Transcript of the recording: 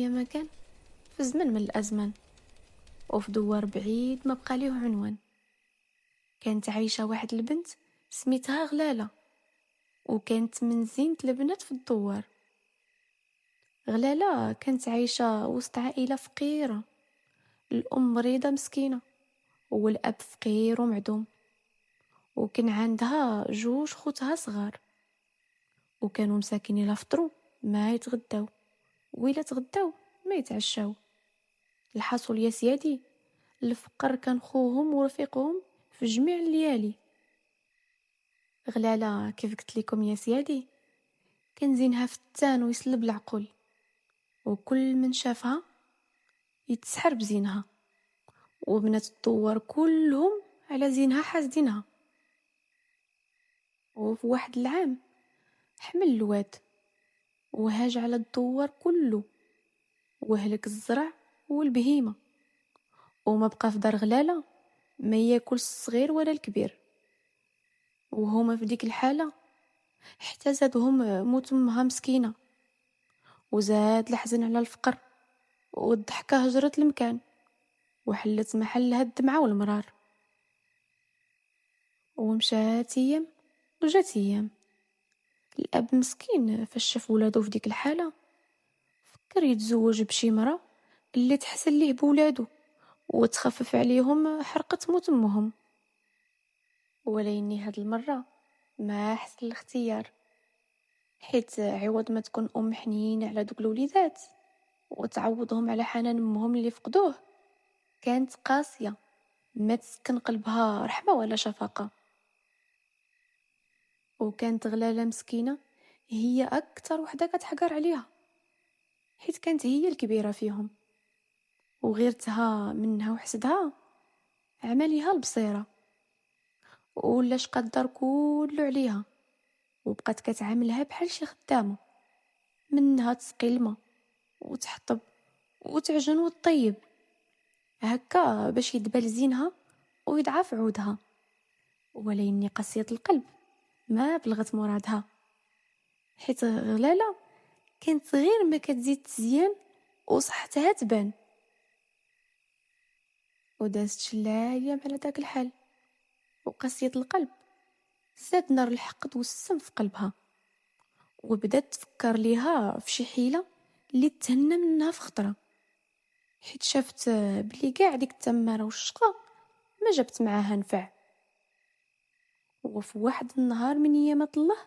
يا مكان في زمن من الأزمان، وفي دوار بعيد ما بقى ليه عنوان. كانت عايشة واحد البنت سميتها غلالة، وكانت من زينة البنات في الدوار. غلالة كانت عايشة وسط عائلة فقيرة، الأم مريضة مسكينة والأب فقير ومعدوم، وكان عندها جوج خوتها صغار، وكانوا مساكين لا فطروا ما يتغداو وإلا تغداو ما يتعشاو. الحاصل يا سيادي، الفقر كان خوهم ورفيقهم في جميع الليالي. غلالة كيف قلت لكم يا سيادي كان زينها فتان ويسلب العقل، وكل من شافها يتسحر بزينها، وبنات الدوار كلهم على زينها حاسدينها. وفي واحد العام حمل الواد وهاج على الدوار كله، وهلك الزرع والبهيمة، وما بقى في دار غلالة ما ياكل الصغير ولا الكبير. وهما في ديك الحالة حتى زادهم موت امها مسكينة، وزاد الحزن على الفقر، والضحكة هجرت المكان وحلت محلها الدمعة والمرار. ومشات ايام وجات ايام، الاب مسكين فاش شاف ولادو في ديك الحالة فكر يتزوج بشي مرة اللي تحسن ليه بولادو وتخفف عليهم حرقة موت امهم. وليني هاد المرة ما حسن الاختيار، حيت عوض ما تكون ام حنينة على دوك الوليدات وتعوضهم على حنان امهم اللي فقدوه، كانت قاسية ما تسكن قلبها رحمة ولا شفقة. وكانت غلالة مسكينة هي أكتر وحدة كتحقر عليها، حيت كانت هي الكبيرة فيهم، وغيرتها منها وحسدها عمليها البصيرة، ولاش قدر كله عليها، وبقات كتعاملها بحال شي خدامة، منها تسقي الماء وتحطب وتعجن وتطيب، هكا باش يدبل زينها ويضعف عودها. وليني قاسية القلب ما بلغت مرادها، حيت غلالة كانت غير ما كتزيد تزيان وصحتها تبان. ودازت شلا ايام على داك الحال، وقاسية القلب زاد نار الحقد والسم في قلبها، وبدات تفكر ليها في شي حيلة اللي تهنى منها في خطرة، حيت شافت بلي كاع ديك التمارة والشقة ما جابت معاها نفع. وفي واحد النهار من ايامات الله